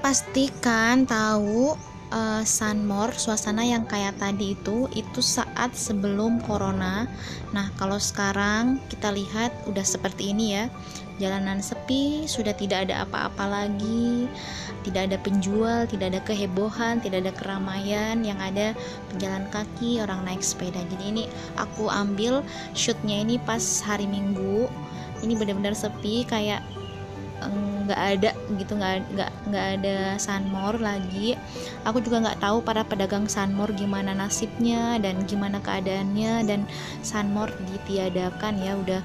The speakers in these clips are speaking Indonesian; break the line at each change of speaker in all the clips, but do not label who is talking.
pastikan tahu Sunmore, suasana yang kayak tadi itu saat sebelum corona. Nah, kalau sekarang kita lihat udah seperti ini ya. Jalanan sepi, sudah tidak ada apa-apa lagi. Tidak ada penjual, tidak ada kehebohan, tidak ada keramaian, yang ada pejalan kaki, orang naik sepeda. Jadi ini aku ambil shootnya ini pas hari Minggu. Ini benar-benar sepi, kayak nggak ada gitu, nggak ada Sunmore lagi. Aku juga nggak tahu para pedagang Sunmore gimana nasibnya dan gimana keadaannya, dan Sunmore ditiadakan ya udah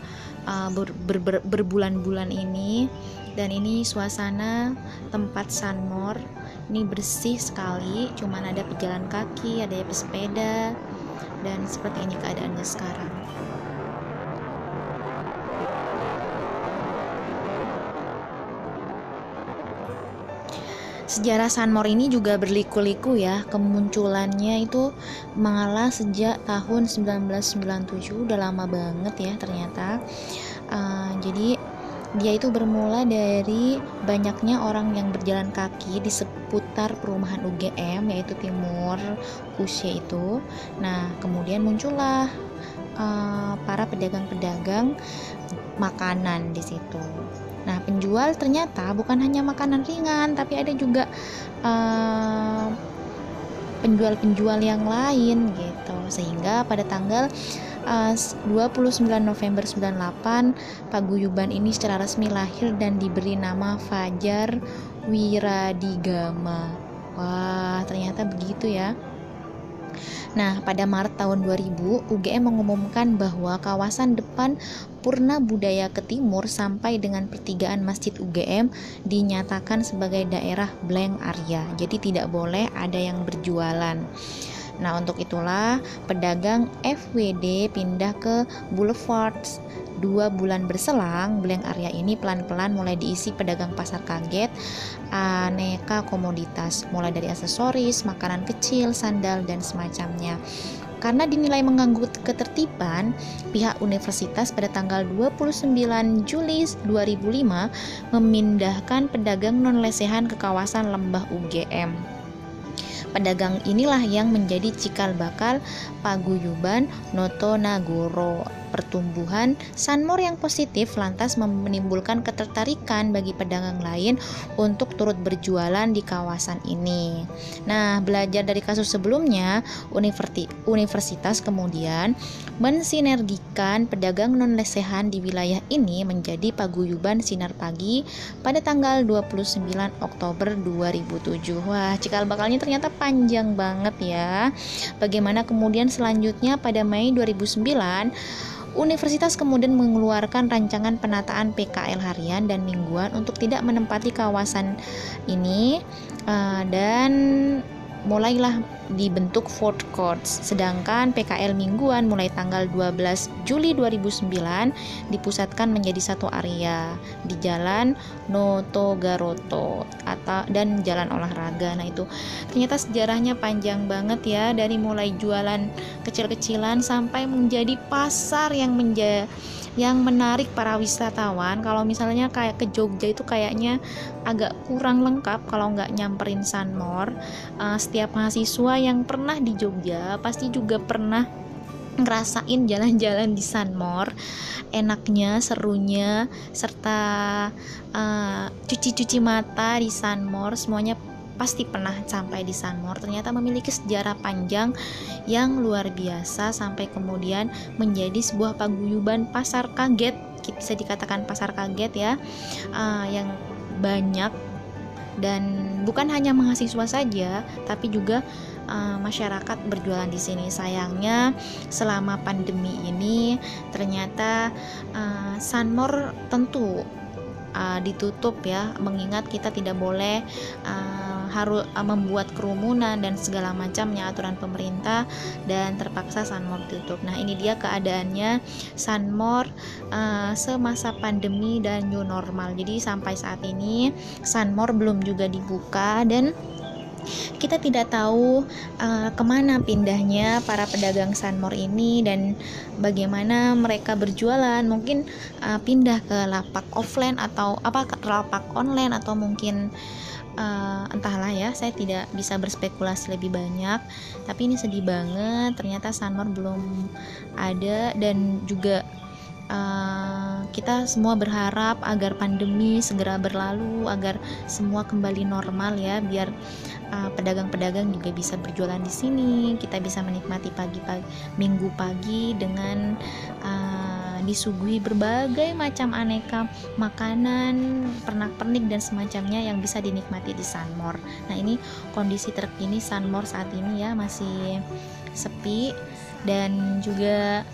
berbulan-bulan ini. Dan ini suasana tempat Sunmore, ini bersih sekali, cuman ada pejalan kaki, ada pesepeda, dan seperti ini keadaannya sekarang. Sejarah Sunmore ini juga berliku-liku ya. Kemunculannya itu malah sejak tahun 1997, udah lama banget ya ternyata. Jadi dia itu bermula dari banyaknya orang yang berjalan kaki di seputar perumahan UGM, yaitu Timur Kusye itu. Nah, kemudian muncullah para pedagang-pedagang makanan di situ. Nah, penjual ternyata bukan hanya makanan ringan, tapi ada juga penjual-penjual yang lain gitu. Sehingga pada tanggal 29 November 98 paguyuban ini secara resmi lahir dan diberi nama Fajar Wiradigama. Wah, ternyata begitu ya. Nah, pada Maret tahun 2000, UGM mengumumkan bahwa kawasan depan Purna Budaya ke timur sampai dengan pertigaan Masjid UGM dinyatakan sebagai daerah blank area. Jadi tidak boleh ada yang berjualan. Nah, untuk itulah pedagang FWD pindah ke Boulevard. 2 bulan berselang, blank area ini pelan-pelan mulai diisi pedagang pasar kaget, aneka komoditas, mulai dari aksesoris, makanan kecil, sandal, dan semacamnya. Karena dinilai mengganggu ketertiban, pihak universitas pada tanggal 29 Juli 2005 memindahkan pedagang non-lesehan ke kawasan lembah UGM. Pedagang inilah yang menjadi cikal bakal paguyuban Noto Nagoro. Pertumbuhan Sunmore yang positif lantas menimbulkan ketertarikan bagi pedagang lain untuk turut berjualan di kawasan ini. Nah, belajar dari kasus sebelumnya, universitas kemudian mensinergikan pedagang non-lesehan di wilayah ini menjadi paguyuban Sinar Pagi pada tanggal 29 Oktober 2007. Wah, cikal bakalnya ternyata panjang banget ya. Bagaimana kemudian selanjutnya pada Mei 2009 Universitas kemudian mengeluarkan rancangan penataan PKL harian dan mingguan untuk tidak menempati kawasan ini, dan mulailah dibentuk food courts. Sedangkan PKL mingguan mulai tanggal 12 Juli 2009 dipusatkan menjadi satu area di Jalan Notogaroto dan Jalan Olahraga. Nah, itu ternyata sejarahnya panjang banget ya, dari mulai jualan kecil-kecilan sampai menjadi pasar yang menarik para wisatawan. Kalau misalnya kayak ke Jogja itu kayaknya agak kurang lengkap kalau nggak nyamperin Sunmore. Setiap mahasiswa yang pernah di Jogja pasti juga pernah ngerasain jalan-jalan di Sunmore, enaknya, serunya, serta cuci-cuci mata di Sunmore. Semuanya pasti pernah sampai di Sunmore. Ternyata memiliki sejarah panjang yang luar biasa sampai kemudian menjadi sebuah paguyuban pasar kaget, bisa dikatakan pasar kaget ya, yang banyak, dan bukan hanya mahasiswa saja tapi juga masyarakat berjualan di sini. Sayangnya selama pandemi ini ternyata Sunmore tentu ditutup ya, mengingat kita tidak boleh harus membuat kerumunan dan segala macamnya aturan pemerintah, dan terpaksa Sunmore tutup. Nah, ini dia keadaannya Sunmore semasa pandemi dan new normal. Jadi sampai saat ini Sunmore belum juga dibuka, dan kita tidak tahu kemana pindahnya para pedagang Sunmore ini dan bagaimana mereka berjualan. Mungkin pindah ke lapak offline atau lapak online, atau mungkin entahlah ya, saya tidak bisa berspekulasi lebih banyak, tapi ini sedih banget, ternyata Sunmor belum ada. Dan juga kita semua berharap agar pandemi segera berlalu, agar semua kembali normal ya, biar pedagang-pedagang juga bisa berjualan di sini, kita bisa menikmati pagi-pagi minggu pagi dengan disuguhi berbagai macam aneka makanan, pernak-pernik dan semacamnya yang bisa dinikmati di Sunmor. Nah, ini kondisi terkini Sunmor saat ini ya, masih sepi dan juga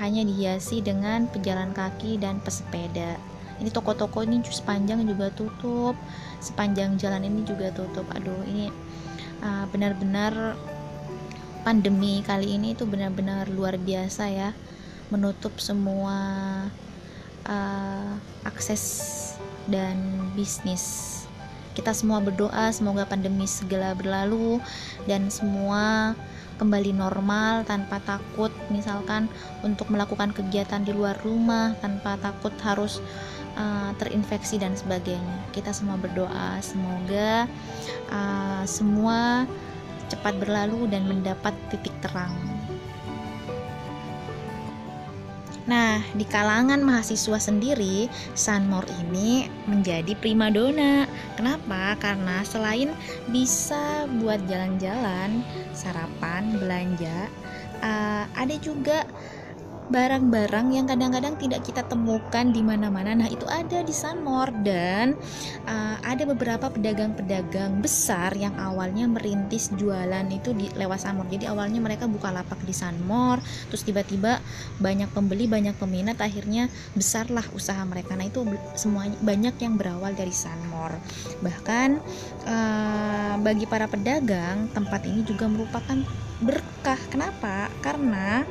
hanya dihiasi dengan pejalan kaki dan pesepeda. Ini toko-toko ini sepanjang juga tutup, sepanjang jalan ini juga tutup. Aduh, ini benar-benar pandemi kali ini itu benar-benar luar biasa ya, menutup semua akses dan bisnis. Kita semua berdoa semoga pandemi segera berlalu dan semua kembali normal tanpa takut, misalkan untuk melakukan kegiatan di luar rumah tanpa takut harus terinfeksi dan sebagainya. Kita semua berdoa semoga semua cepat berlalu dan mendapat titik terang. Nah, di kalangan mahasiswa sendiri, Sunmor ini menjadi primadona. Kenapa? Karena selain bisa buat jalan-jalan, sarapan, belanja, ada juga barang-barang yang kadang-kadang tidak kita temukan di mana-mana. Nah, itu ada di Sunmor. Dan ada beberapa pedagang-pedagang besar yang awalnya merintis jualan itu lewat Sunmor. Jadi awalnya mereka buka lapak di Sunmor, terus tiba-tiba banyak pembeli, banyak peminat, akhirnya besarlah usaha mereka. Nah, itu semuanya banyak yang berawal dari Sunmor. Bahkan bagi para pedagang, tempat ini juga merupakan berkah. Kenapa? Karena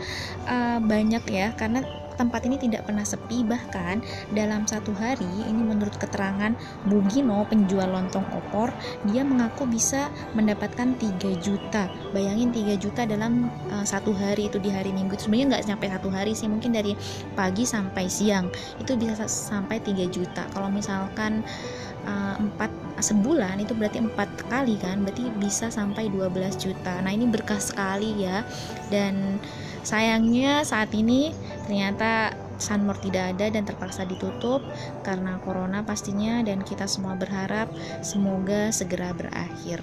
banyak ya, karena tempat ini tidak pernah sepi. Bahkan dalam satu hari ini, menurut keterangan Bugino, penjual lontong opor, dia mengaku bisa mendapatkan 3 juta. Bayangin 3 juta dalam satu hari, itu di hari Minggu. Sebenarnya nggak sampai satu hari sih, mungkin dari pagi sampai siang itu bisa sampai 3 juta. Kalau misalkan 4 sebulan itu berarti 4 kali kan, berarti bisa sampai 12 juta. Nah, ini berkah sekali ya. Dan sayangnya saat ini ternyata Sunmor tidak ada dan terpaksa ditutup karena corona pastinya, dan kita semua berharap semoga segera berakhir.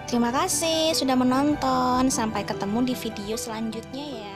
Terima kasih sudah menonton. Sampai ketemu di video selanjutnya ya.